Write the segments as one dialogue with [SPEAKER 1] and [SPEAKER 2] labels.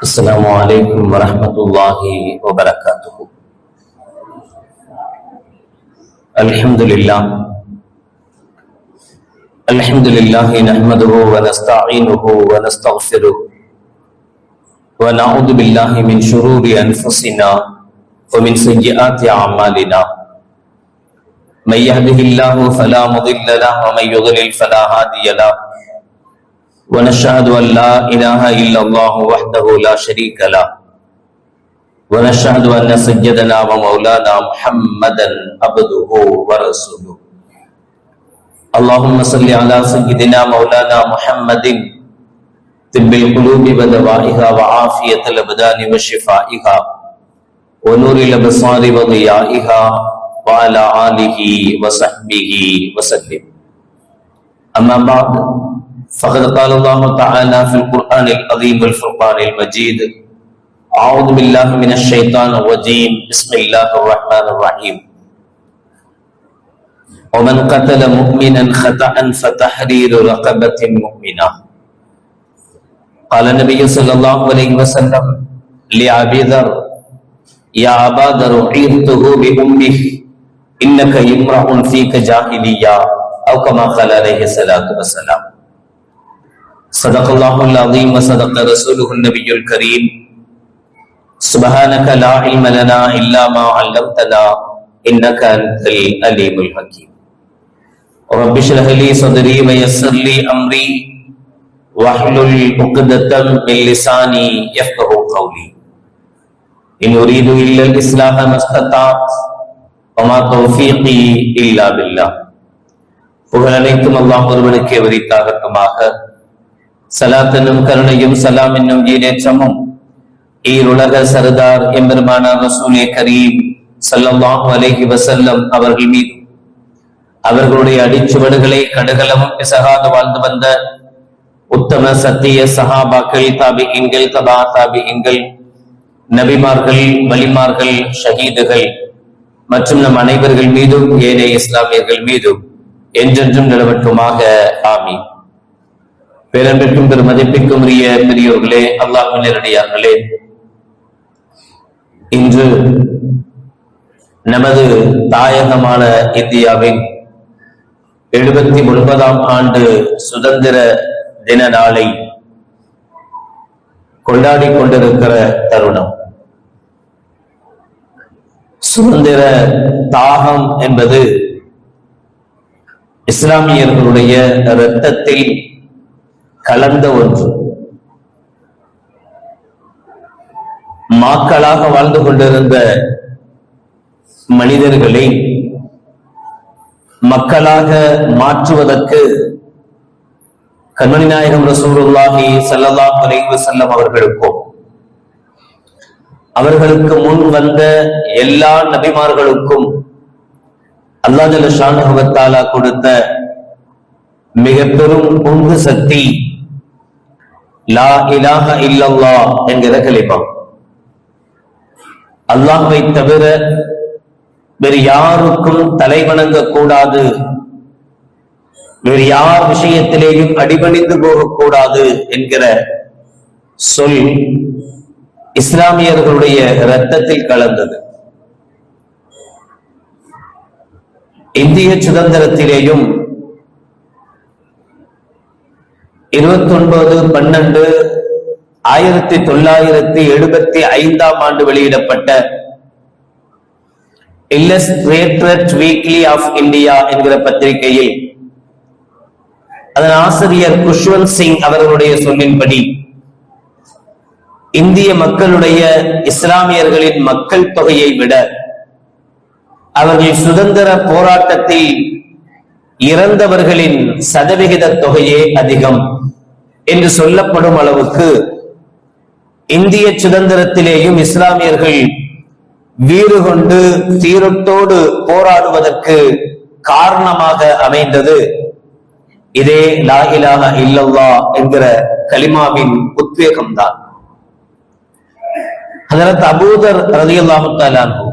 [SPEAKER 1] السلام عليكم ورحمة الله وبركاته. الحمد لله نحمده ونستعينه ونستغفره ونعوذ بالله من شرور أنفسنا ومن سيئات أعمالنا. من يهده الله فلا مضل له ومن يضلل فلا هادي له. ونشهد أن لا إله إلا الله وحده لا شريك له. ونشهد أن سيدنا ومولانا محمدا عبده ورسوله. اللهم صل على سيدنا مولانا محمد طب القلوب ودوائها وعافية الأبدان وشفائها ونور الأبصار وضيائها وعلى آله وصحبه وسلم. أما بعد، فقد قال الله تعالى في القرآن العظيم والفرقان المجيد: أعوذ بالله من الشيطان الرجيم، بسم الله الرحمن الرحيم. ومن قتل مؤمنا خطأ فتحرير رقبة مؤمنة. قال النبي صلى الله عليه وسلم لأبي ذر: يا أبا ذر عيرته بأمه إنك امرأ فيك جاهلية، أو كما قال عليه الصلاة والسلام. صدق الله العظيم وصدق رسوله النبي الكريم. سبحانك لا علم لنا إلا ما علمتنا إنك أنت العليم الحكيم. رب اشرح لي صدري ويسر لي أمري واحلل عقدة من لساني يفقهوا قولي. إن أريد إلا الإصلاح ما استطعت وما توفيقي إلا بالله. புகழ் அனைத்தும் அல்லாஹ் ஒருவனுக்கே உரித்தாகட்டுமாக. சலாத் என்னும் கருணையும் சலாம் என்னும் ஈரேற்றமும் ஈருலக சர்தார் எம்பெருமானார் ரசூலே கரீம் ஸல்லல்லாஹு அலைஹி வஸல்லம் அவர்கள் மீது, அவர்களுடைய அடிச்சுவடுகளை கடுகளவும் பிசகாது வாழ்ந்து வந்த உத்தம சத்திய சஹாபாக்கள், தாபிஈன்கள், தபா தாபிஈன்கள், நபிமார்கள், வலிமார்கள், ஷஹீதுகள் மற்றும் நம் அனைவர்கள் மீதும் ஏனைய இஸ்லாமியர்கள் மீதும் என்றென்றும் நிலவட்டுமாக. ஆமீன். பேரன்பிற்கும் பெரும் மதிப்பிற்கும் உரிய பெரியோர்களே, அல்லாஹ்வின் நேரடியார்களே, இன்று நமது தாயகமான இந்தியாவின் 79ஆம் ஆண்டு சுதந்திர தின நாளை கொண்டாடி கொண்டிருக்கிற தருணம். சுதந்திர தாகம் என்பது இஸ்லாமியர்களுடைய இரத்தத்தில் கலந்த ஒன்று. மக்களாக வாழ்ந்து கொண்டிருந்த மனிதர்களை மக்களாக மாற்றுவதற்கு கண்மணி நாயகம் ரசூலுல்லாஹி ஸல்லல்லாஹு அலைஹி வஸல்லம் அவர்களுக்கும் அவர்களுக்கு முன் வந்த எல்லா நபிமார்களுக்கும் அல்லாஹ் ஜல்ல ஷானஹு வ தஆலா கொடுத்த மிக பெரும் உந்து சக்தி லா இலாஹ இல்லல்லாஹ் என்கிற கலிமா. அல்லாஹ்வை தவிர வேறு யாருக்கும் தலை வணங்க கூடாது, வேறு யார் விஷயத்திலேயும் அடிபணிந்து போகக்கூடாது என்கிற சொல் இஸ்லாமியர்களுடைய இரத்தத்தில் கலந்தது. இந்திய சுதந்திரத்திலேயும் 29/12/1975 ஆண்டு வெளியிடப்பட்ட இல்லஸ்ட்ரேட்டட் வீக்லி ஆஃப் இந்தியா என்கிற பத்திரிகையில் அதன் ஆசிரியர் குஷ்வந்த் சிங் அவர்களுடைய சொல்லின்படி, இந்திய மக்களுடைய இஸ்லாமியர்களின் மக்கள் தொகையை விட அவர்கள் சுதந்திர போராட்டத்தில் இறந்தவர்களின் சதவிகித தொகையே அதிகம் என்று சொல்லப்படும் அளவுக்கு இந்திய சுதந்திரத்திலேயும் இஸ்லாமியர்கள் வீறு கொண்டு தீரத்தோடு போராடுவதற்கு காரணமாக அமைந்தது இதே லா இலாஹ இல்லல்லாஹ் என்கிற கலிமாவின் உத்வேகம்தான். ஹஜ்ரத் அபூதர் ரலியல்லாஹு தஆலா அன்ஹு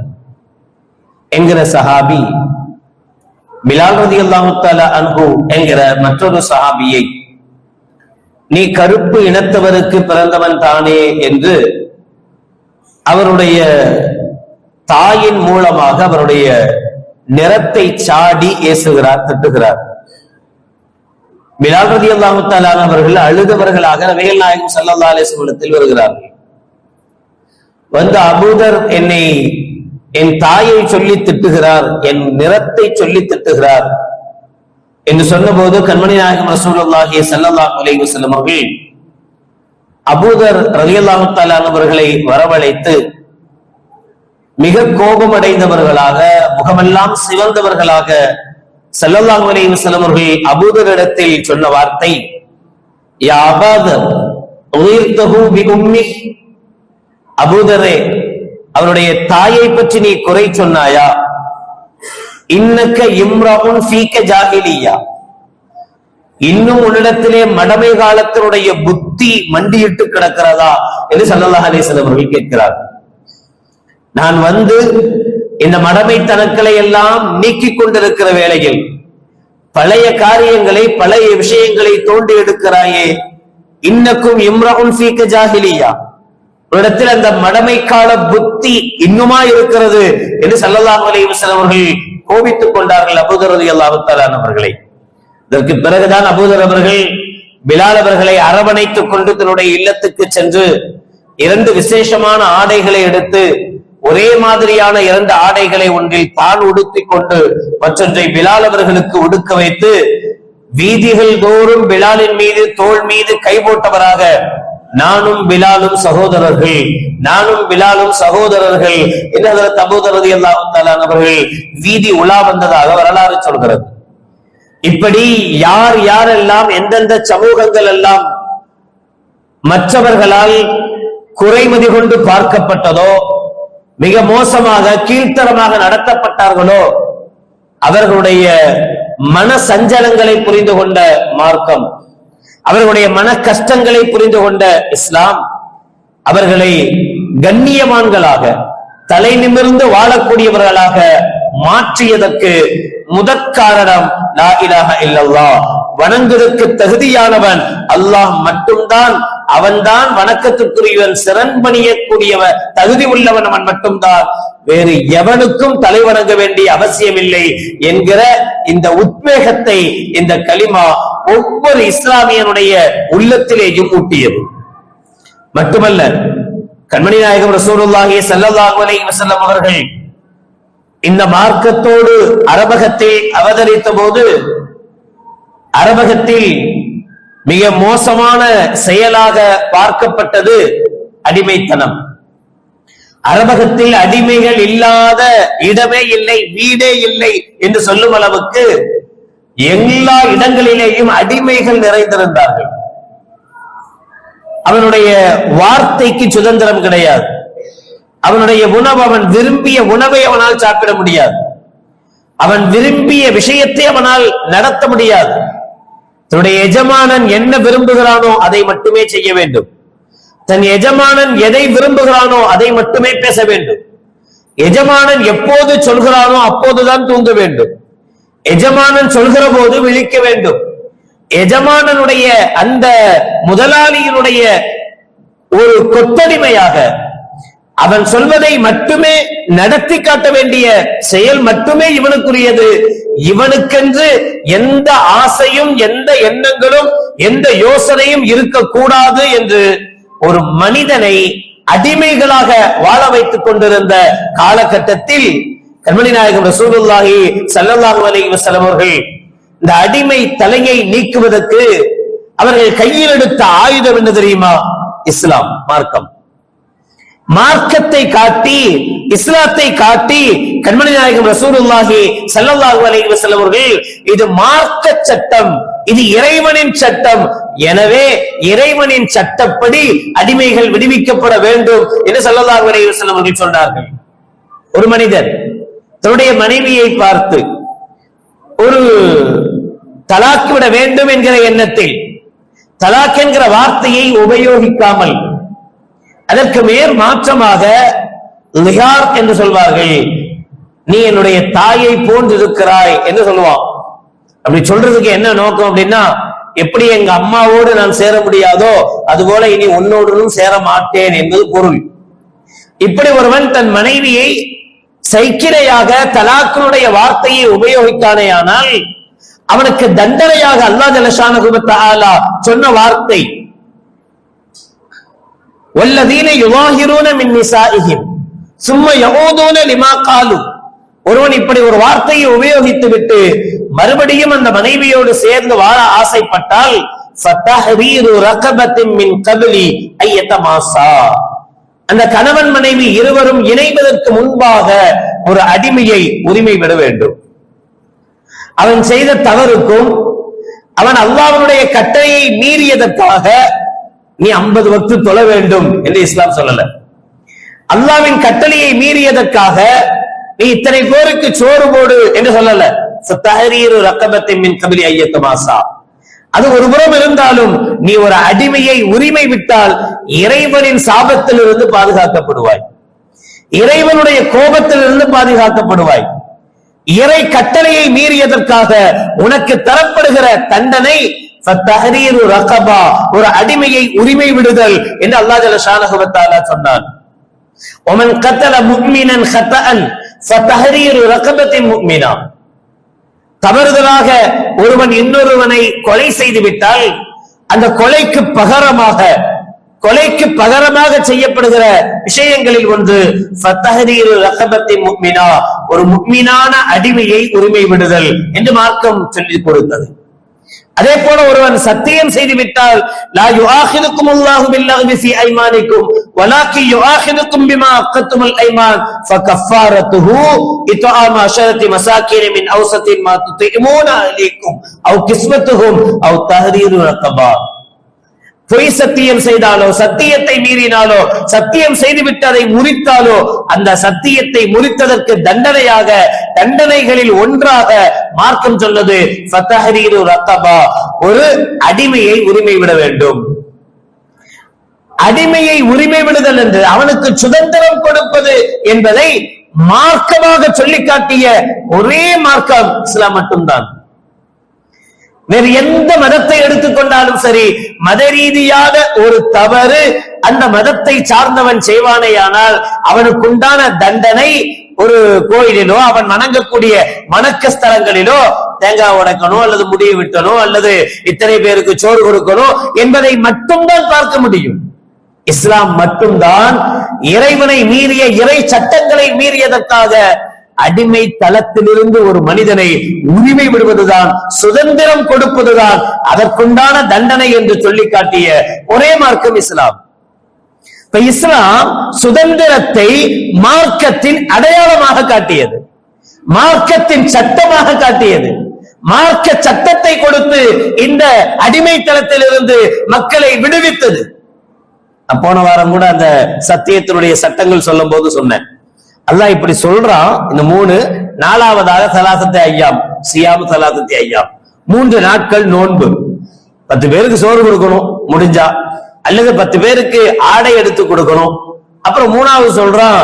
[SPEAKER 1] என்கிற சஹாபி பிலால் ரலியல்லாஹு தஆலா அன்ஹு என்கிற மற்றொரு சஹாபியை நீ கருப்பு இனத்தவருக்கு பிறந்தவன் தானே என்று அவருடைய தாயின் மூலமாக அவருடைய நிறத்தை சாடி ஏசுகிறார், திட்டுகிறார். பிலால் ரலியல்லாஹு தஆலா அவர்கள் அழுதவர்களாக நபிகள் நாயகம் ஸல்லல்லாஹு அலைஹி வஸல்லம் வருகிறார்கள். வந்து அபூதர் என்னை என் தாயை சொல்லி திட்டுகிறார், என் நிறத்தை சொல்லி திட்டுகிறார் என்று சொன்னபோது கண்மணி நாயகம் ரசூலுல்லாஹி ஸல்லல்லாஹு அலைஹி வஸல்லம் அவர்கள் அபூதர் ரலியல்லாஹு தஆலா அவர்களை வரவழைத்து மிக கோபமடைந்தவர்களாக, முகமெல்லாம் சிவந்தவர்களாக ஸல்லல்லாஹு அலைஹி வஸல்லம் அவர்கள் அபூதரிடத்தில் சொன்ன வார்த்தை, யா அபூதர் உயிர்தஹு பி உம்மி, அபூதரே அவருடைய தாயை பற்றி நீ குறை சொன்னாயா? இன்னக்க இம்ரஉன் ஃபீக ஜாஹிலியா, இன்னும் உன்னிடத்திலே மடமை காலத்தினுடைய புத்தி மண்டியிட்டு கிடக்கிறதா என்று ஸல்லல்லாஹு அலைஹி வஸல்லம் அவர்கள் கேட்கிறார். நான் வந்து இந்த மடமைத்தனக்களை எல்லாம் நீக்கிக் கொண்டிருக்கிற வேளையில் பழைய காரியங்களை, பழைய விஷயங்களை தோண்டி எடுக்கிறாயே, இன்னக்கும் இம்ரஉன் ஃபீக ஜாஹிலியா, இடத்தில் அந்த மடமை கால புத்தி இன்னுமா இருக்கிறது என்று ஸல்லல்லாஹு அலைஹி வஸல்லம் அவர்கள் கோபித்துக் கொண்டார்கள் அபூதர் ரலியல்லாஹு தஆலா அவர்களை. இதற்கு பிறகுதான் அபூதர் அவர்கள் பிலால் அவர்களை அரவணைத்துக் கொண்டு தன்னுடைய இல்லத்துக்கு சென்று 2 விசேஷமான ஆடைகளை எடுத்து, ஒரே மாதிரியான 2 ஆடைகளை ஒன்றில் தான் உடுத்திக் கொண்டு மற்றொன்றை பிலால் அவர்களுக்கு உடுக்க வைத்து, வீதிகள் தோறும் பிலாலின் மீது, தோள் மீது கை போட்டவராக, நானும் பிலாலும் சகோதரர்கள், நானும் பிலாலும் சகோதரர்கள் என்று ஹஜ்ரத் அபூதர் ரலியல்லாஹு தஆலா அவர்கள் வீதி உலா வந்ததாக வரலாறு சொல்கிறது. இப்படி யார் யாரெல்லாம், எந்தெந்த சமூகங்கள் எல்லாம் மற்றவர்களால் குறைமதி கொண்டு பார்க்கப்பட்டதோ, மிக மோசமாக கீழ்த்தரமாக நடத்தப்பட்டார்களோ, அவர்களுடைய மன சஞ்சலங்களை புரிந்து கொண்ட மார்க்கம், அவர்களுடைய மன கஷ்டங்களை புரிந்து கொண்ட இஸ்லாம் அவர்களை கண்ணியமான்களாக, தலை நிமிர்ந்து வாழக்கூடியவர்களாக மாற்றியதற்கு முதற்காரணம் லா இலாஹ இல்லல்லாஹ், வணங்குவதற்கு தகுதியானவன் அல்லாஹ் மட்டும்தான், அவன்தான் வணக்கத்துக்குரியவன், சிறன்பணியக்கூடியவன், தகுதி உள்ளவன் அவன் மட்டும்தான், வேறு எவனுக்கும் தலை வணங்க வேண்டிய அவசியம் இல்லை என்கிற இந்த உத்வேகத்தை இந்த கலிமா ஒவ்வொரு இஸ்லாமியனுடைய உள்ளத்திலேயும் ஊட்டியது. மட்டுமல்ல, கண்மணி நாயகம் ரசூலுல்லாஹி ஸல்லல்லாஹு அலைஹி வஸல்லம் அவர்கள் இந்த மார்க்கத்தோடு அரபகத்தை அவதரித்த போது, அரபகத்தில் மிக மோசமான செயலாக பார்க்கப்பட்டது அடிமைத்தனம். அரபகத்தில் அடிமைகள் இல்லாத இடமே இல்லை, வீடே இல்லை என்று சொல்லும் அளவுக்கு எல்லா இடங்களிலேயும் அடிமைகள் நிறைந்திருந்தார்கள். அவனுடைய வார்த்தைக்கு சுதந்திரம் கிடையாது. அவனுடைய உணவு, அவன் விரும்பிய உணவை அவனால் சாப்பிட முடியாது. அவன் விரும்பிய விஷயத்தை அவனால் நடத்த முடியாது. தன்னுடைய எஜமானன் என்ன விரும்புகிறானோ அதை மட்டுமே செய்ய வேண்டும். தன் எஜமானன் எதை விரும்புகிறானோ அதை மட்டுமே பேச வேண்டும். எஜமானன் எப்போது சொல்கிறானோ அப்போதுதான் தூங்க வேண்டும். எஜமானன் சொல்கிற போது விழிக்க வேண்டும். எஜமானனுடைய அந்த முதலாளியினுடைய ஒரு கொத்தடிமையாக அவன் சொல்வதை மட்டுமே நடத்தி காட்ட வேண்டிய செயல் மட்டுமே இவனுக்குரியது. இவனுக்கென்று எந்த ஆசையும், எந்த எண்ணங்களும், எந்த யோசனையும் இருக்கக்கூடாது என்று ஒரு மனிதனை அடிமைகளாக வாழ வைத்துக் கொண்டிருந்த காலகட்டத்தில் கண்மணி நாயகம் ரசூலுல்லாஹி ஸல்லல்லாஹு அலைஹி வஸல்லம் அவர்கள் இந்த அடிமை தலையை நீக்குவதற்கு அவர்கள் கையில் எடுத்த ஆயுதம் என்ன தெரியுமா? இஸ்லாம், மார்க்கம். மார்க்கத்தை காட்டி, இஸ்லாத்தை காட்டி கண்மணி நாயகம் ரசூலுல்லாஹி ஸல்லல்லாஹு அலைஹி வஸல்லம் அவர்கள் இது மார்க்க சட்டம், இது இறைவனின் சட்டம், எனவே இறைவனின் சட்டப்படி அடிமைகள் விடுவிக்கப்பட வேண்டும் என்று ஸல்லல்லாஹு அலைஹி வஸல்லம் அவர்கள் சொன்னார்கள். ஒரு மனிதர் தன்னுடைய மனைவியை பார்த்து ஒரு தலாக் விட வேண்டும் என்கிற எண்ணத்தில் தலாக் என்கிற வார்த்தையை உபயோகிக்காமல் அதற்கு மேல் மாற்றமாக லிஹார் என்று சொல்வார்கள், நீ என்னுடைய தாயை போன்று இருக்கிறாய் என்று சொல்லுவான். அப்படி சொல்றதுக்கு என்ன நோக்கம் அப்படின்னா, எப்படி எங்க அம்மாவோடு நான் சேர முடியாதோ அதுபோல இனி உன்னோடும் சேர மாட்டேன் என்பது பொருள். இப்படி ஒருவன் தன் மனைவியை சைக்கிரையாக தலாக்கினுடைய வார்த்தையை உபயோகித்தானேயானால் அவனுக்கு தண்டனையாக அல்லாஹ் ஜல்லஷானஹு வ தஆலா சொன்ன வார்த்தை வல்லதீன யுவாஹிரூன மின் நிசாஇஹிம் சும்ம யஊதுன லிமா காலு. ஒருவன் இப்படி ஒரு வார்த்தையை உபயோகித்து விட்டு மறுபடியும் அந்த மனைவியோடு சேர்ந்து வாழ ஆசைப்பட்டால் ஃபதஹரீரு ரகபத்தின் மின் கப்லி ஐயதமாஸா, அந்த கணவன் மனைவி இருவரும் இணைவதற்கு முன்பாக ஒரு அடிமையை உரிமை விட வேண்டும். அவன் செய்த தவறுக்கும் அவன் அல்லாஹ்வுடைய கட்டளையை மீறியதற்காக நீ 50 வக்து தொழ வேண்டும் என்று இஸ்லாம் சொல்லல. அல்லாஹ்வின் கட்டளையை மீறியதற்காக நீ இத்தனை பேருக்கு சோறு போடு என்று சொல்லல. ஃபதஹரீரு ரகபத்தின் மின் கப்லி ஐயதமாஸா. அது ஒரு புறம் இருந்தாலும் நீ ஒரு அடிமையை உரிமை விட்டால் இறைவனின் சாபத்திலிருந்து பாதுகாக்கப்படுவாய், இறைவனுடைய கோபத்திலிருந்து பாதுகாக்கப்படுவாய். இறை கட்டளையை மீறியதற்காக உனக்கு தரப்படுகிற தண்டனை ஃபதஹரீரு ரகபா, ஒரு அடிமையை உரிமை விடுதல் என்று அல்லாஹ் ஜல்லஷானஹு வ தஆலா சொன்னான். வமன் கத்தல முஃமினன் ஹதஅன் ஃபதஹரீரு ரகபத்தின் முஃமினா. தவறுதலாக ஒருவன் இன்னொருவனை கொலை செய்து விட்டால் அந்த கொலைக்கு பகரமாக செய்யப்படுகிற விஷயங்களில் ஒன்று ஃபதஹரீரு ரகபத்தின் முஃமினா, ஒரு முஃமினான அடிமையை உரிமை விடுதல் என்று மார்க்கம் சொல்லிக் கொடுத்தது. அதே போல ஒருவன் சத்தியம் செய்து விட்டால் லா யுஆஹிதுகுமுல்லாஹு பில்லஹ்வி ஃபீ ஐமானிக்கும் வலாக்கி யுஆஹிதுகும் பிமா அக்துமுல் ஐமான் ஃபகஃபாரத்துஹு இத்ஆமு அஷரத்தி மசாகின் மின் அவ்ஸத்தின் மா துதிமூன அலைக்கும் அவ் கிஸ்வத்துஹும் அவ் தஹரீரு ரகபா. பொய் சத்தியம் செய்தாலோ, சத்தியத்தை மீறினாலோ, சத்தியம் செய்துவிட்டு அதை முறித்தாலோ, அந்த சத்தியத்தை முறித்ததற்கு தண்டனைகளில் ஒன்றாக மார்க்கம் சொன்னது ஃபதஹரீரு ரகபா, ஒரு அடிமையை உரிமை விட வேண்டும். அடிமையை உரிமை விடுதல் என்று அவனுக்கு சுதந்திரம் கொடுப்பது என்பதை மார்க்கமாக சொல்லி காட்டிய ஒரே மார்க்கம் இஸ்லாம் மட்டும்தான். வேறு எந்த மதத்தை எடுத்துக்கொண்டாலும் சரி, மத ரீதியாக ஒரு தவறு அந்த மதத்தை சார்ந்தவன் செய்வானேயானால் அவனுக்குண்டான தண்டனை ஒரு கோயிலிலோ அவன் வணங்கக்கூடிய வணக்க ஸ்தலங்களிலோ தேங்காய் உடைக்கணும் அல்லது முடிய விட்டணும் அல்லது இத்தனை பேருக்கு சோறு கொடுக்கணும் என்பதை மட்டும்தான் பார்க்க முடியும். இஸ்லாம் மட்டும்தான் இறைவனை மீறிய இறை சட்டங்களை மீறியதற்காக அடிமை தளத்திலிருந்து ஒரு மனிதனை உரிமை விடுவதுதான், சுதந்திரம் கொடுப்பதுதான் அதற்குண்டான தண்டனை என்று சொல்லி காட்டிய ஒரே மார்க்கம் இஸ்லாம். இப்ப இஸ்லாம் சுதந்திரத்தை மார்க்கத்தின் அடையாளமாக காட்டியது, மார்க்கத்தின் சட்டமாக காட்டியது. மார்க்க சட்டத்தை கொடுத்து இந்த அடிமை தளத்திலிருந்து மக்களை விடுவித்தது. போன வாரம் கூட அந்த சத்தியத்தினுடைய சட்டங்கள் சொல்லும் போது சொன்னேன், அல்லாஹ் இப்படி சொல்றான். இந்த 3 4வதாக சலாசத்தை ஐயாம், சியாமு சலாசத்தை ஐயாம், 3 நாட்கள் நோன்பு, 10 பேருக்கு சோறு கொடுக்கணும் முடிஞ்சா, அல்லது 10 பேருக்கு ஆடை எடுத்து கொடுக்கணும். அப்புறம் 3வது சொல்றான்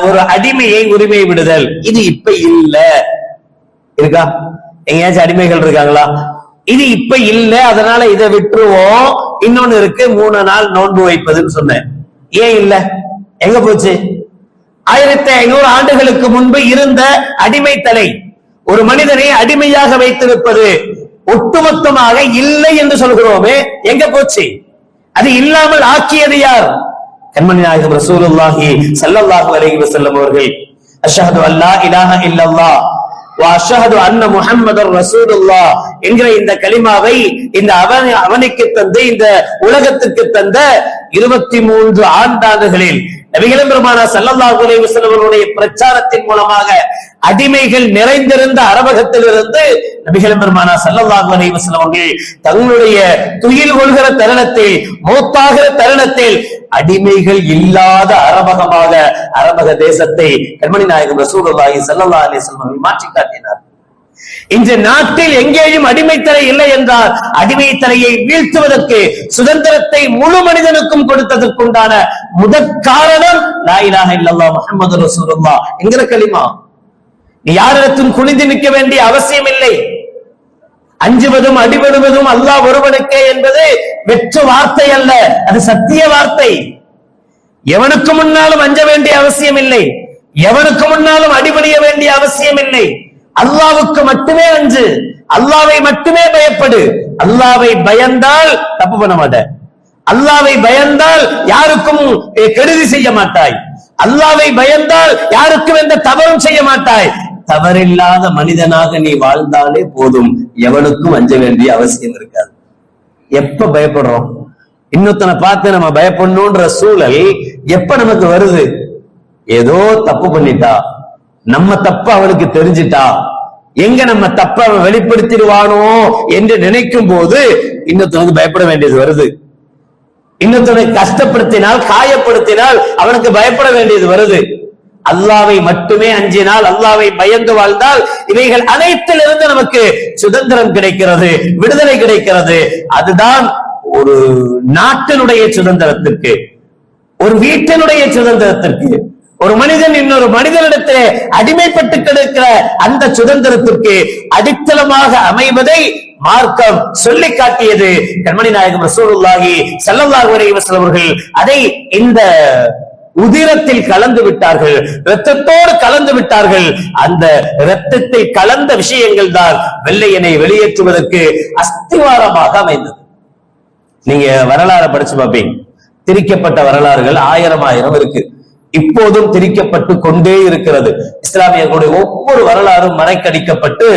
[SPEAKER 1] ஒரு அடிமையை உரிமை விடுதல். இது இப்ப இல்ல, இருக்கா? எங்கேயாச்சும் அடிமைகள் இருக்காங்களா? இது இப்ப இல்ல, அதனால இதை விட்டுருவோம். இன்னொன்னு இருக்கு, 3 நாள் நோன்பு வைப்பதுன்னு சொன்னேன். ஏன் இல்ல? எங்க போச்சு? 1500 ஆண்டுகளுக்கு முன்பு இருந்த அடிமை தலை, ஒரு மனிதனை அடிமையாக வைத்திருப்பது ஒட்டுமொத்தமாக இல்லை என்று சொல்கிறோமே, எங்க போச்சு? அது இல்லாமல் ஆக்கியது யார்? கண்மணி நாயகம் ரசூலுல்லாஹி ஸல்லல்லாஹு அலைஹி வஸல்லம் அவர்கள் அஷ்ஹது அல்லா இலாஹ இல்லல்லாஹ் வ அஷ்ஹது அன்ன முஹம்மதர் ரசூலுல்லாஹ் என்கிற இந்த கலிமாவை இந்த அவனுக்கு தந்த, இந்த உலகத்துக்கு தந்த 23 ஆண்டாண்டுகளில் நபிகள் பெருமானார் ஸல்லல்லாஹு அலைஹி வஸல்லம் அவர்களுடைய பிரச்சாரத்தின் மூலமாக அடிமைகள் நிறைந்திருந்த அரபகத்திலிருந்து நபிகள் பெருமானார் ஸல்லல்லாஹு அலைஹி வஸல்லம் அவர்கள் தங்களுடைய துயில் கொள்கிற தருணத்தில், மௌத்தாகிற தருணத்தில் அடிமைகள் இல்லாத அரபகமாக அரபக தேசத்தை கண்மணி நாயகம் ரசூலுல்லாஹி ஸல்லல்லாஹு அலைஹி வஸல்லம் அவர்கள் மாற்றி காட்டினார். இன்று நாட்டில் எங்கேயும் அடிமைத்தலை இல்லை என்றால் அடிமைத்தலையை வீழ்த்துவதற்கு, சுதந்திரத்தை முழு மனிதனுக்கும் கொடுத்ததற்குண்டான முதற் காரணம் லா இலாஹ இல்லல்லாஹ் முஹம்மது ரசூலுல்லாஹ் என்கிற கலிமா. நீ யாரிடத்தும் குனிந்து நிற்க வேண்டிய அவசியம் இல்லை. அஞ்சுவதும் அடிபடுவதும் அல்லாஹ் ஒருவனுக்கே என்பது வெற்று வார்த்தை அல்ல, அது சத்திய வார்த்தை. எவனுக்கு முன்னாலும் அஞ்ச வேண்டிய அவசியம் இல்லை, எவனுக்கு முன்னாலும் அடிபணிய வேண்டிய அவசியம் இல்லை. அல்லாஹ்வுக்கு மட்டுமே அஞ்சு, அல்லாஹ்வை மட்டுமே பயப்படு. அல்லாஹ்வை பயந்தால் தப்பு பண்ண மாட்டாய், அல்லாஹ்வை பயந்தால் யாருக்கும் கெடுதி செய்ய மாட்டாய், அல்லாஹ்வை பயந்தால் யாருக்கும் எந்த தவறும் செய்ய மாட்டாய். தவறில்லாத மனிதனாக நீ வாழ்ந்தாலே போதும், எவனுக்கும் அஞ்ச வேண்டிய அவசியம் இருக்காது. எப்ப பயப்படுறோம்? இன்னொருத்தனை பார்த்து நம்ம பயப்படணும்ன்ற சூழல் எப்ப நமக்கு வருது? ஏதோ தப்பு பண்ணிட்டா, நம்ம தப்பு அவனுக்கு தெரிஞ்சிட்டா, எங்க நம்ம தப்ப அவன் வெளிப்படுத்திடுவானோ என்று நினைக்கும் போது இன்னொருத்தனுக்கு பயப்பட வேண்டியது வருது. இன்னொருத்தனை கஷ்டப்படுத்தினால், காயப்படுத்தினால் அவனுக்கு பயப்பட வேண்டியது வருது. அல்லாஹ்வை மட்டுமே அஞ்சினால், அல்லாஹ்வை பயந்து வாழ்ந்தால் இவைகள் அனைத்திலிருந்து நமக்கு சுதந்திரம் கிடைக்கிறது, விடுதலை கிடைக்கிறது. அதுதான் ஒரு நாட்டினுடைய சுதந்திரத்திற்கு, ஒரு வீட்டினுடைய சுதந்திரத்திற்கு, ஒரு மனிதன் இன்னொரு மனிதனிடத்திலே அடிமைப்பட்டு கிடக்கிற அந்த சுதந்திரத்திற்கு அடித்தளமாக அமைவதை மார்க்கம் சொல்லி காட்டியது. கண்மணி நாயகம் ரசூலுல்லாஹி ஸல்லல்லாஹு அலைஹி வஸல்லம் அவர்கள் அதை இந்த உதிரத்தில் கலந்து விட்டார்கள், இரத்தத்தோடு கலந்து விட்டார்கள். அந்த இரத்தத்தில் கலந்த விஷயங்கள் தான் வெள்ளையனை வெளியேற்றுவதற்கு அஸ்திவாரமாக அமைந்தது. நீங்க வரலாறு படிச்சு பார்ப்பீங்க, திரிக்கப்பட்ட வரலாறுகள் ஆயிரம் இருக்கு, இப்போதும் திரிக்கப்பட்டு கொண்டே இருக்கிறது. இஸ்லாமியர்களுடைய ஒவ்வொரு வரலாறும் மறைக்கடிக்கப்பட்டு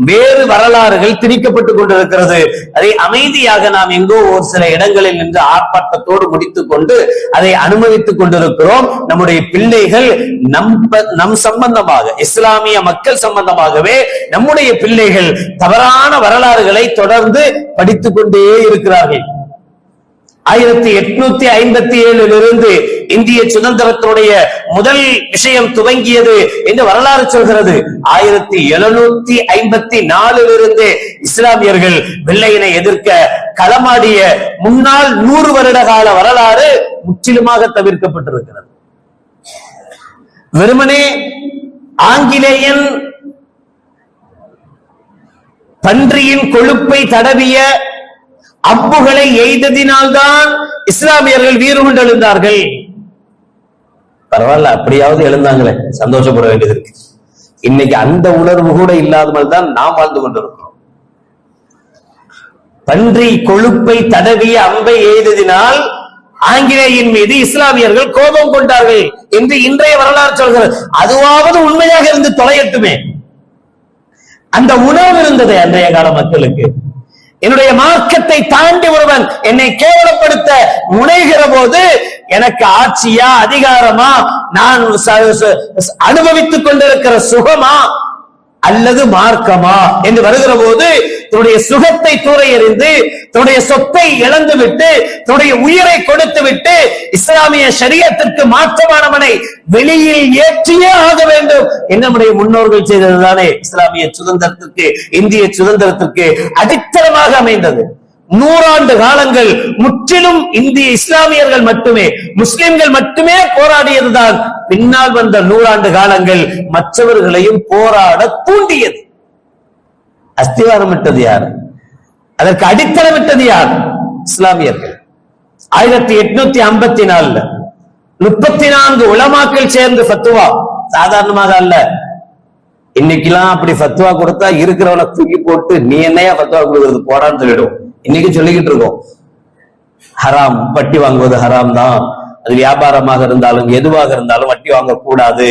[SPEAKER 1] வேறு வரலாறுகள் திரிக்கப்பட்டு கொண்டிருக்கிறது. அதை அமைதியாக நாம் எங்கோ ஒரு சில இடங்களில் நின்று ஆர்ப்பாட்டத்தோடு முடித்துக் கொண்டு அதை அனுமதித்துக் கொண்டிருக்கிறோம். நம்முடைய பிள்ளைகள் நம் சம்பந்தமாக, இஸ்லாமிய மக்கள் சம்பந்தமாகவே நம்முடைய பிள்ளைகள் தவறான வரலாறுகளை தொடர்ந்து படித்துக் கொண்டே இருக்கிறார்கள். 1857 இந்திய சுதந்திரத்தினுடைய முதல் விஷயம் துவங்கியது என்று வரலாறு சொல்கிறது. 1754 இஸ்லாமியர்கள் வெள்ளையனை எதிர்க்க களமாடிய முன்னாள் 100 வருட கால வரலாறு முற்றிலுமாக தவிர்க்கப்பட்டிருக்கிறது. வெறுமனே ஆங்கிலேயன் பன்றியின் கொழுப்பை தடவிய அம்புகளை எய்ததினால்தான் இஸ்லாமியர்கள் வீறு கொண்டு எழுந்தார்கள். பரவாயில்ல, அப்படியாவது எழுந்தாங்களே, சந்தோஷப்பட வேண்டியது இருக்கு. இன்னைக்கு அந்த உணர்வு கூட இல்லாமல் தான் நாம் வாழ்ந்து கொண்டிருக்கிறோம். பன்றி கொழுப்பை தடவிய அம்பை எய்ததினால் ஆங்கிலேயின் மீது இஸ்லாமியர்கள் கோபம் கொண்டார்கள் என்று இன்றைய வரலாறு சொல்கிறது. அதுவாவது உண்மையாக இருந்து தொலையட்டுமே. அந்த உணர்வு இருந்தது அன்றைய கால மக்களுக்கு. என்னுடைய மார்க்கத்தை தாண்டி ஒருவன் என்னை கேவலப்படுத்த முனைகிற போது எனக்கு ஆட்சியா, அதிகாரமா, நான் அனுபவித்துக் கொண்டிருக்கிற சுகமா அல்லது மார்க்கமா என்று வருகிற போது தன்னுடைய சுகத்தை தூர எறிந்து, தன்னுடைய சொத்தை இழந்து விட்டு, தன்னுடைய உயிரை கொடுத்து விட்டு இஸ்லாமிய ஷரியத்திற்கு மாற்றமானவனை வெளியில் ஏற்றியே ஆக வேண்டும் என்று நம்முடைய முன்னோர்கள் செய்ததுதானே இஸ்லாமிய சுதந்திரத்திற்கு, இந்திய சுதந்திரத்திற்கு அடித்தளமாக அமைந்தது. 100 ஆண்டு காலங்கள் முற்றிலும் இந்திய இஸ்லாமியர்கள் மட்டுமே, முஸ்லிம்கள் மட்டுமே போராடியதுதான். பின்னால் வந்த 100 ஆண்டு காலங்கள் மற்றவர்களையும் போராட தூண்டியது. அஸ்திவாரம் விட்டது யார்? அதற்கு அடித்தளம் விட்டது யார்? இஸ்லாமியர்கள். 1854 34 உலமாக்கள் சேர்ந்து ஃபத்வா, சாதாரணமாக அல்ல. இன்னைக்கெல்லாம் அப்படி ஃபத்வா கொடுத்தா இருக்கிறவனை தூக்கி போட்டு நீ என்னையா ஃபத்வா கொடுக்கிறது போடான்னு சொல்லிடும். இன்னைக்கு சொல்லிக்கிட்டு இருக்கோம், ஹராம், வட்டி வாங்குவது ஹராம் தான், அது வியாபாரமாக இருந்தாலும் எதுவாக இருந்தாலும் வட்டி வாங்க கூடாது,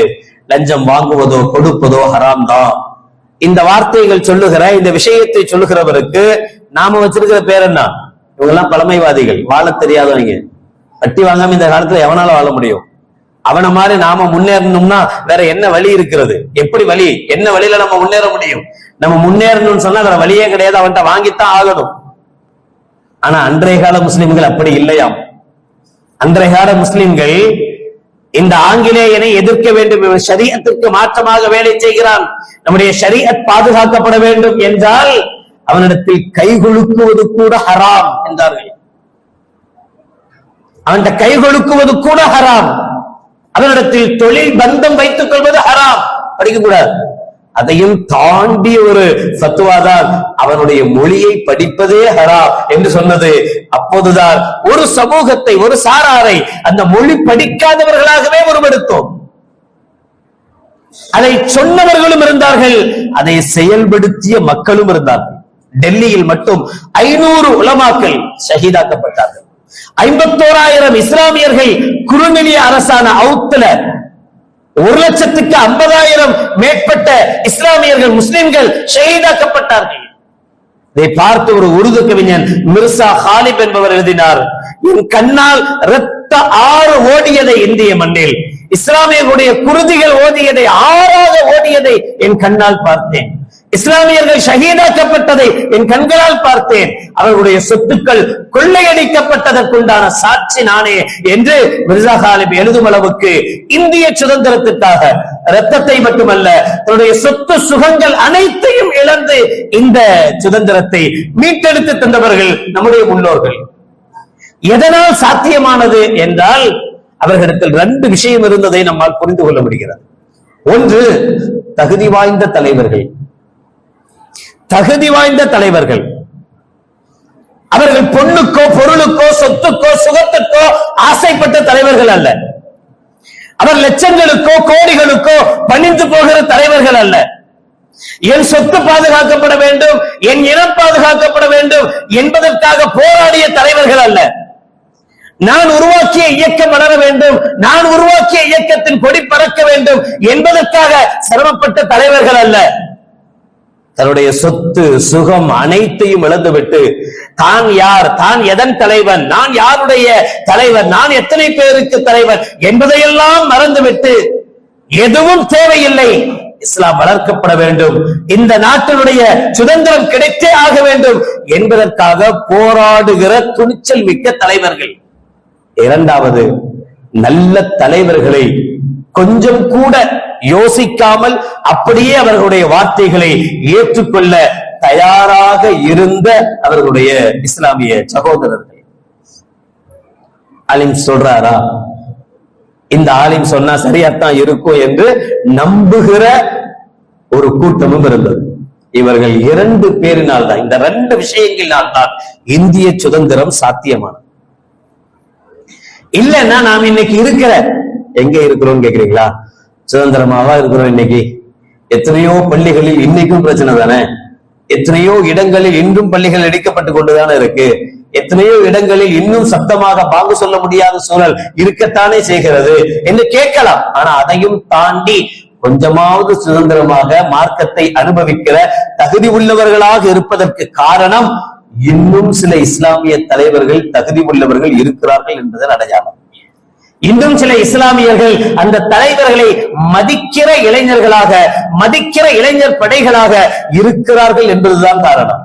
[SPEAKER 1] லஞ்சம் வாங்குவதோ கொடுப்பதோ ஹராம் தான். இந்த வார்த்தைகள் சொல்லுகிற, இந்த விஷயத்தை சொல்லுகிறவருக்கு நாம வச்சிருக்கிற பேர் என்ன? இவங்க எல்லாம் பழமைவாதிகள், வாழ தெரியாதவங்க. வட்டி வாங்காம இந்த காலத்துல எவனால வாழ முடியும்? அவனை மாதிரி நாம முன்னேறணும்னா வேற என்ன வழி இருக்கிறது? எப்படி வழி? என்ன வழியில நம்ம முன்னேற முடியும்? நம்ம முன்னேறணும்னு சொன்னா வேற வழியே கிடையாது, அவன்கிட்ட வாங்கித்தான் ஆகணும். ஆனா அன்றைய கால முஸ்லிம்கள் அப்படி இல்லையாம். அன்றைய கால முஸ்லிம்கள் இந்த ஆங்கிலேயனை எதிர்க்க வேண்டும், ஷரியத்திற்கு மாற்றமாக வேலை செய்கிறான், நம்முடைய ஷரியத் பாதுகாக்கப்பட வேண்டும் என்றால் அவனிடத்தில் கை கொழுக்குவது கூட ஹராம் என்றார்கள். அவன்கிட்ட கை கொழுக்குவது கூட ஹராம். அவனிடத்தில் தொழில் பந்தம் வைத்துக் கொள்வது ஹராம், படிக்க கூடாது. அதையும் தாண்டிய ஒரு ஃபத்வா தான் அவனுடைய மொழியை படிப்பதே ஹராம் என்று சொன்னது. அப்போதுதான் ஒரு சமூகத்தை, ஒரு சாராரை அந்த மொழி படிக்காதவர்களாகவே உருவெடுத்தோம். அதை சொன்னவர்களும் இருந்தார்கள், அதை செயல்படுத்திய மக்களும் இருந்தார்கள். டெல்லியில் மட்டும் 500 உலமாக்கள் ஷஹீதாக்கப்பட்டார்கள். 51,000 இஸ்லாமியர்கள் குறுநிலிய அரசான அவுத்துல 1,50,000 மேற்பட்ட இஸ்லாமியர்கள், முஸ்லிம்கள் ஷஹீதாக்கப்பட்டார்கள். இதை பார்த்து ஒரு உருது கவிஞன் மிர்சா ஹாலிப் என்பவர் எழுதினார், என் கண்ணால் இரத்த ஆறு ஓடியதை இந்திய மண்ணில், இஸ்லாமியர்களுடைய குருதிகள் ஓடியதை, ஆறாக ஓடியதை என் கண்ணால் பார்த்தேன். இஸ்லாமியர்கள் ஷஹீதாக்கப்பட்டதை என் கண்களால் பார்த்தேன். அவர்களுடைய சொத்துக்கள் கொள்ளையடிக்கப்பட்டதற்குண்டான சாட்சி நானே என்று மிர்சா காலிப் எழுதும் அளவுக்கு இந்திய சுதந்திரத்திற்காக இரத்தத்தை மட்டுமல்ல, தன்னுடைய சொத்து சுகங்கள் அனைத்தையும் இழந்து இந்த சுதந்திரத்தை மீட்டெடுத்து தந்தவர்கள் நம்முடைய முன்னோர்கள். எதனால் சாத்தியமானது என்றால், அவர்களிடத்தில் 2 விஷயம் இருந்ததை நம்மால் புரிந்து கொள்ள முடிகிறது. ஒன்று, தகுதி வாய்ந்த தலைவர்கள். தகுதி வாய்ந்த தலைவர்கள். அவர்கள் பொண்ணுக்கோ பொருளுக்கோ சொத்துக்கோ சுகத்துக்கோ ஆசைப்பட்ட தலைவர்கள் அல்ல. அவர் லட்சங்களுக்கோ கோடிகளுக்கோ பணிந்து போகிற தலைவர்கள் அல்ல. என் சொத்து பாதுகாக்கப்பட வேண்டும், என் இனம் பாதுகாக்கப்பட வேண்டும் என்பதற்காக போராடிய தலைவர்கள் அல்ல. நான் உருவாக்கிய இயக்கம் வளர வேண்டும், நான் உருவாக்கிய இயக்கத்தின் கொடி பறக்க வேண்டும் என்பதற்காக சிரமப்பட்ட தலைவர்கள் அல்ல. தன்னுடைய சொத்து சுகம் அனைத்தையும் இழந்துவிட்டு தான் யார், தான் எதன் தலைவன், நான் யாருடைய தலைவர், நான் எத்தனை பேருக்கு தலைவர் என்பதையெல்லாம் மறந்துவிட்டு, எதுவும் தேவையில்லை, இஸ்லாம் வளர்க்கப்பட வேண்டும், இந்த நாட்டினுடைய சுதந்திரம் கிடைத்தே ஆக வேண்டும் என்பதற்காக போராடுகிற துணிச்சல் மிக்க தலைவர்கள். இரண்டாவது, நல்ல தலைவர்களை கொஞ்சம் கூட யோசிக்காமல் அப்படியே அவர்களுடைய வார்த்தைகளை ஏற்றுக்கொள்ள தயாராக இருந்த அவர்களுடைய இஸ்லாமிய சகோதரர்கள். ஆலிம் சொல்றாரா, இந்த ஆலிம் சொன்னா சரியாத்தான் இருக்கும் என்று நம்புகிற ஒரு கூட்டமும் இருந்தது. இவர்கள் 2 பேரினால் தான், இந்த 2 விஷயங்களால் தான் இந்திய சுதந்திரம் சாத்தியமானது. இல்லைன்னா நாம் இன்னைக்கு இருக்கிற எங்க இருக்கிறோம் கேக்குறீங்களா? சுதந்திரமாவா இருக்கிறோம்? இன்னைக்கு எத்தனையோ பள்ளிகளில் இன்னைக்கும் பிரச்சனை தானே, எத்தனையோ இடங்களில் இன்றும் பள்ளிகள் இடிக்கப்பட்டு கொண்டுதானே இருக்கு, எத்தனையோ இடங்களில் இன்னும் சத்தமாக பாங்கு சொல்ல முடியாத சூழல் இருக்கத்தானே செய்கிறது என்று கேட்கலாம். ஆனா அதையும் தாண்டி கொஞ்சமாவது சுதந்திரமாக மார்க்கத்தை அனுபவிக்கிற தகுதி உள்ளவர்களாக இருப்பதற்கு காரணம், இன்னும் சில இஸ்லாமிய தலைவர்கள் தகுதி உள்ளவர்கள் இருக்கிறார்கள் என்பதன் அடையாளம். இன்னும் சில இஸ்லாமியர்கள் அந்த தலைவர்களை மதிக்கிற இளைஞர்களாக, மதிக்கிற இளைஞர் படைகளாக இருக்கிறார்கள் என்பதுதான் காரணம்.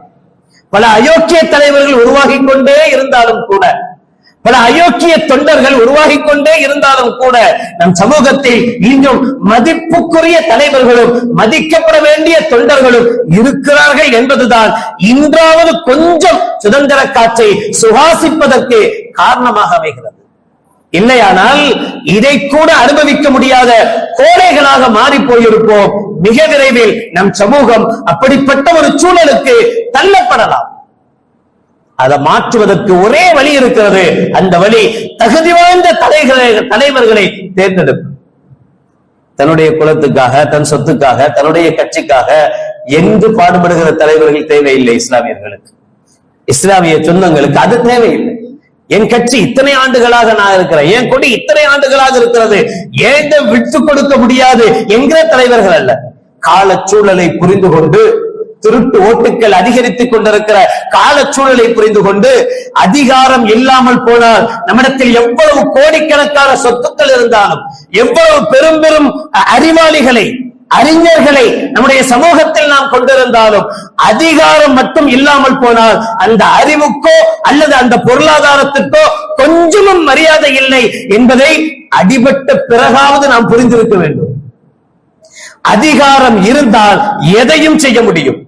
[SPEAKER 1] பல அயோக்கிய தலைவர்கள் உருவாகி கொண்டே இருந்தாலும் கூட, பல அயோக்கிய தொண்டர்கள் உருவாகி கொண்டே இருந்தாலும் கூட, நம் சமூகத்தில் இன்னும் மதிப்புக்குரிய தலைவர்களும் மதிக்கப்பட வேண்டிய தொண்டர்களும் இருக்கிறார்கள் என்பதுதான் இன்றாவது கொஞ்சம் சுதந்திர காற்றை சுவாசிப்பதற்கு காரணமாக அமைகிறது. இல்லையானால் இதை கூட அனுபவிக்க முடியாத கோழைகளாக மாறி போயிருப்போம். மிக விரைவில் நம் சமூகம் அப்படிப்பட்ட ஒரு சூழலுக்கு தள்ளப்படலாம். அதை மாற்றுவதற்கு ஒரே வழி இருக்கிறது. அந்த வழி தகுதி வாய்ந்த தலைவர்களை தேர்ந்தெடுப்பு. தன்னுடைய குலத்துக்காக, தன் சொத்துக்காக, தன்னுடைய கட்சிக்காக என்று பாடுபடுகிற தலைவர்கள் தேவையில்லை. இஸ்லாமியர்களுக்கு, இஸ்லாமிய சொந்தங்களுக்கு அது தேவையில்லை. என் கட்சி இத்தனை ஆண்டுகளாக நான் இருக்கிறேன், என் கொடி இத்தனை ஆண்டுகளாக இருக்கிறது, ஏன் விட்டு கொடுக்க முடியாது என்கிற தலைவர்கள் அல்ல. கால சூழலை புரிந்து கொண்டு, திருட்டு ஓட்டுக்கள் அதிகரித்துக் கொண்டிருக்கிற கால சூழலை புரிந்து கொண்டு, அதிகாரம் இல்லாமல் போனால் நம்மிடத்தில் எவ்வளவு கோடிக்கணக்கான சொத்துக்கள் இருந்தாலும், எவ்வளவு பெரும் பெரும் அறிவாளிகளை, அறிஞர்களை நம்முடைய சமூகத்தில் நாம் கொண்டிருந்தாலும், அதிகாரம் மட்டும் இல்லாமல் போனால் அந்த அறிவுக்கோ அல்லது அந்த பொருளாதாரத்துக்கோ கொஞ்சமும் மரியாதை இல்லை என்பதை அடிபட்ட பிறகாவது நாம் புரிந்திருக்க வேண்டும். அதிகாரம் இருந்தால் எதையும் செய்ய முடியும்.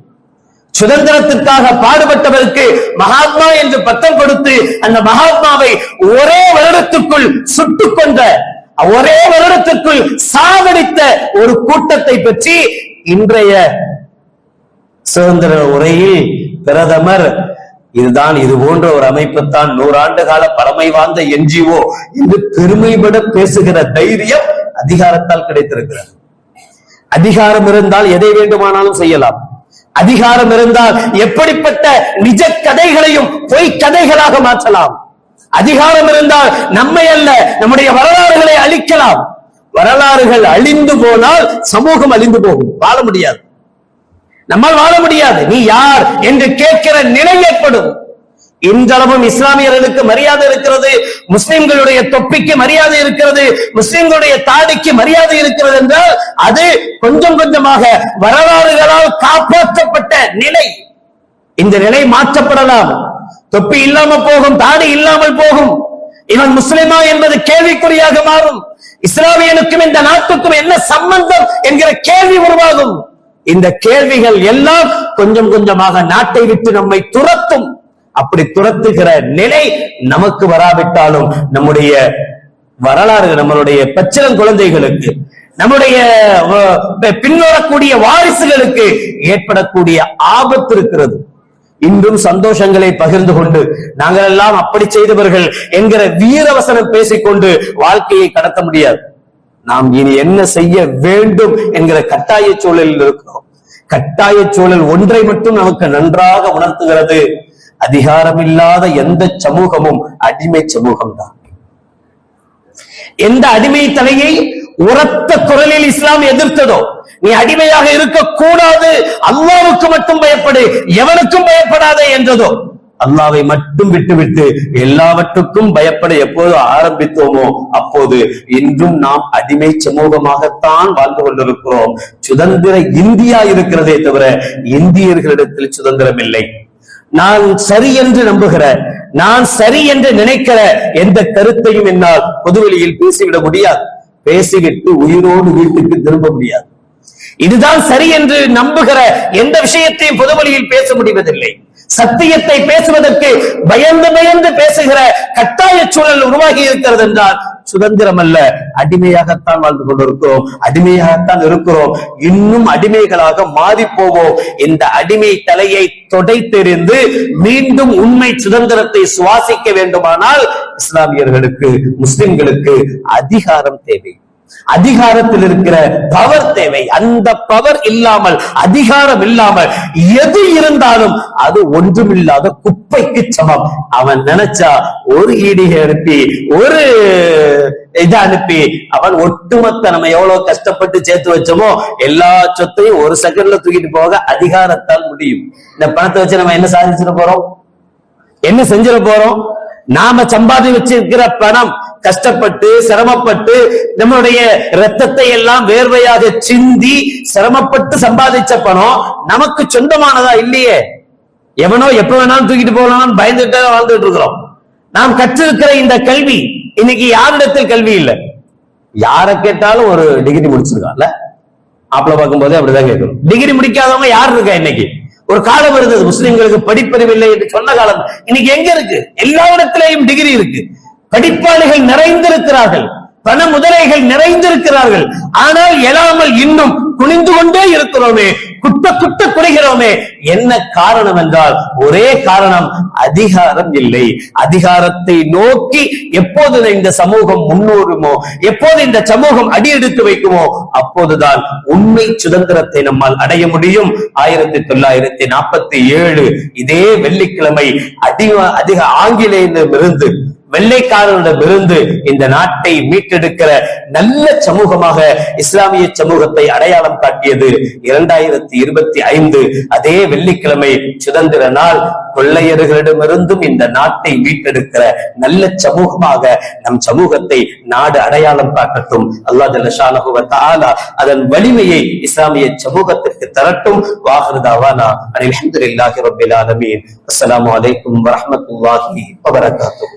[SPEAKER 1] சுதந்திரத்திற்காக பாடுபட்டவருக்கு மகாத்மா என்று பட்டம் கொடுத்து அந்த மகாத்மாவை ஒரே வருடத்துக்குள் சுட்டுக் கொண்ட, ஒரே வருடத்திற்குள் சாவடித்த ஒரு கூட்டத்தை பற்றி
[SPEAKER 2] இன்றைய சுதந்திர உரையில் பிரதமர் இதுதான், இது போன்ற ஒரு அமைப்பு தான் 100 ஆண்டு கால பழமை வாய்ந்த என்ஜிஓ என்று பெருமைப்பட பேசுகிற தைரியம் அதிகாரத்தால் கிடைத்திருக்கிறது. அதிகாரம் இருந்தால் எதை வேண்டுமானாலும் செய்யலாம். அதிகாரம் இருந்தால் எப்படிப்பட்ட நிஜ கதைகளையும் பொய் கதைகளாக மாற்றலாம். அதிகாரம் இருந்தால் நம்மை அல்ல, நம்முடைய வரலாறுகளை அழிக்கலாம். வரலாறுகள் அழிந்து போனால் சமூகம் அழிந்து போகும், வாழ முடியாது, நம்மால் வாழ முடியாது. நீ யார் என்று கேட்கிற நிலை ஏற்படும். இன்றளவும் இஸ்லாமியர்களுக்கு மரியாதை இருக்கிறது, முஸ்லிம்களுடைய தொப்பிக்கு மரியாதை இருக்கிறது, முஸ்லிம்களுடைய தாடிக்கு மரியாதை இருக்கிறது என்றால் அது கொஞ்சம் கொஞ்சமாக வரலாறுகளால் காப்பாற்றப்பட்ட நிலை. இந்த நிலை மாற்றப்படலாம். தொப்பி இல்லாம போகும், தாடி இல்லாமல் போகும். இவன் முஸ்லிமா என்பது கேள்விக்குறியாக மாறும். இஸ்லாமியனுக்கும் இந்த நாட்டுக்கும் என்ன சம்பந்தம் என்கிற கேள்வி உருவாகும். இந்த கேள்விகள் எல்லாம் கொஞ்சம் கொஞ்சமாக நாட்டை விட்டு நம்மை துரத்தும். அப்படி துரத்துகிற நிலை நமக்கு வராவிட்டாலும் நம்முடைய வரலாறு, நம்மளுடைய பச்சிளம் குழந்தைகளுக்கு, நம்முடைய பின்வரக்கூடிய வாரிசுகளுக்கு ஏற்படக்கூடிய ஆபத்து இருக்கிறது. இன்றும் சந்தோஷங்களை பகிர்ந்து கொண்டு நாங்கள் எல்லாம் அப்படி செய்தவர்கள் என்கிற வீரவசனம் பேசிக்கொண்டு வாழ்க்கையை கடத்த முடியாது. நாம் இனி என்ன செய்ய வேண்டும் என்கிற கட்டாய சூழலில் இருக்கிறோம். கட்டாய சூழல் ஒன்றை மட்டும் நமக்கு நன்றாக உணர்த்துகிறது, அதிகாரம் இல்லாத எந்த சமூகமும் அடிமை சமூகம் தான். எந்த அடிமை தலையை உரத்த குரலில் இஸ்லாம் எதிர்த்ததோ, நீ அடிமையாக இருக்கக்கூடாது, அல்லாஹ்வுக்கு மட்டும் பயப்படு, எவனுக்கும் பயப்படாதே என்றதோ, அல்லாஹ்வை மட்டும் விட்டுவிட்டு எல்லாவற்றுக்கும் பயப்பட எப்போது ஆரம்பித்தோமோ அப்போது இன்றும் நாம் அடிமை சமூகமாகத்தான் வாழ்ந்து கொண்டிருக்கிறோம். சுதந்திர இந்தியா இருக்கிறதே தவிர இந்தியர்களிடத்தில் சுதந்திரம் இல்லை. நான் சரி என்று நம்புகிற, நான் சரி என்று நினைக்கிற எந்த கருத்தையும் என்னால் பொதுவெளியில் பேசிவிட முடியாது. பேசிவிட்டு உயிரோடு வீட்டுக்கு திரும்ப முடியாது. இதுதான் சரி என்று நம்புகிற எந்த விஷயத்தையும் பொதுவெளியில் பேச முடிவதில்லை. சத்தியத்தை பேசுவதற்கு பயந்து பயந்து பேசுகிற கட்டாய சூழல் உருவாகி இருக்கிறது என்றால் சுதந்திரம் அல்ல, அடிமையாகத்தான் வாழ்ந்து கொண்டிருக்கிறோம், அடிமையாகத்தான் இருக்கிறோம். இன்னும் அடிமைகளாக மாறி போவோம். இந்த அடிமை தலையை தொடைத்தெறிந்து மீண்டும் உண்மை சுதந்திரத்தை சுவாசிக்க வேண்டுமானால் இஸ்லாமியர்களுக்கு, முஸ்லிம்களுக்கு அதிகாரம் தேவை. அதிகாரத்தில் இருக்கிற பவர் தேவை. அந்த பவர் இல்லாமல், அதிகாரம் இல்லாமல் எது இருந்தாலும் அது ஒன்றுமில்லாத குப்பைக்கு சமம். அவன் நினைச்சா ஒரு ஈடிகை அனுப்பி, ஒரு இதை அனுப்பி, அவன் ஒட்டுமொத்த நம்ம எவ்வளவு கஷ்டப்பட்டு சேர்த்து வச்சோமோ எல்லா சொத்தையும் ஒரு செகண்ட்ல தூக்கிட்டு போக அதிகாரத்தால் முடியும். இந்த பணத்தை வச்சு நம்ம என்ன சாதிச்சுட்டு போறோம், என்ன செஞ்சிட போறோம்? நாம சம்பாதி வச்சிருக்கிற பணம் கஷ்டப்பட்டு சிரமப்பட்டு நம்மளுடைய ரத்தத்தை எல்லாம் வேர்வையாக சிந்தி சிரமப்பட்டு சம்பாதிச்ச பணம் நமக்கு சொந்தமானதா இல்லையே. எவனோ எப்ப வேணாலும் தூக்கிட்டு போகலாம் பயந்துட்டு வாழ்ந்துட்டு இருக்கிறோம். நாம் கற்றிருக்கிற இந்த கல்வி இன்னைக்கு யாரிடத்தில் கல்வி இல்லை. யாரை கேட்டாலும் ஒரு டிகிரி முடிச்சிருக்கான்ல, ஆப்பிள பார்க்கும் போதே அப்படிதான் கேட்கணும். டிகிரி முடிக்காதவங்க யார் இருக்கா? இன்னைக்கு ஒரு காலம் இருந்தது முஸ்லிம்களுக்கு படிப்பறிவு இல்லை என்று சொன்ன காலம். இன்னைக்கு எங்க இருக்கு? எல்லா இடத்திலேயும் டிகிரி இருக்கு. படிப்பாளிகள் நிறைந்திருக்கிறார்கள், பண முதலைகள் நிறைந்திருக்கிறார்கள். ஆனால் எழாமல் இன்னும் குனிந்து கொண்டே இருக்கிறோமே, குட்ட குட்ட குறைகிறோமே. என்ன காரணம் என்றால் ஒரே காரணம், அதிகாரம் இல்லை. அதிகாரத்தை நோக்கி எப்போது இந்த சமூகம் முன்னோருமோ, எப்போது இந்த சமூகம் அடியெடுத்து வைக்குமோ அப்போதுதான் உண்மை சுதந்திரத்தை நம்மால் அடைய முடியும். 1947 இதே வெள்ளிக்கிழமை அதிக ஆங்கிலேயரிடமிருந்து, வெள்ளைக்காரரிடமிருந்து இந்த நாட்டை மீட்டெடுக்கிற நல்ல சமூகமாக இஸ்லாமிய சமூகத்தை அடையாளம் காட்டியது 2025 அதே வெள்ளிக்கிழமை சுதந்திர நாள். கொள்ளையர்களிடமிருந்தும் இந்த நாட்டை மீட்டெடுக்கிற நல்ல சமூகமாக நம் சமூகத்தை நாடு அடையாளம் காட்டட்டும். அல்லாஹ் ஜல்ல ஷானஹு வ தஆலா அதன் வலிமையை இஸ்லாமிய சமூகத்திற்கு தரட்டும். வாஹிரு தஅவானா அல்ஹம்துலில்லாஹி ரப்பில் ஆலமீன். அஸ்ஸலாமு அலைக்கும் வ ரஹ்மத்துல்லாஹி வ பரகாத்துஹு.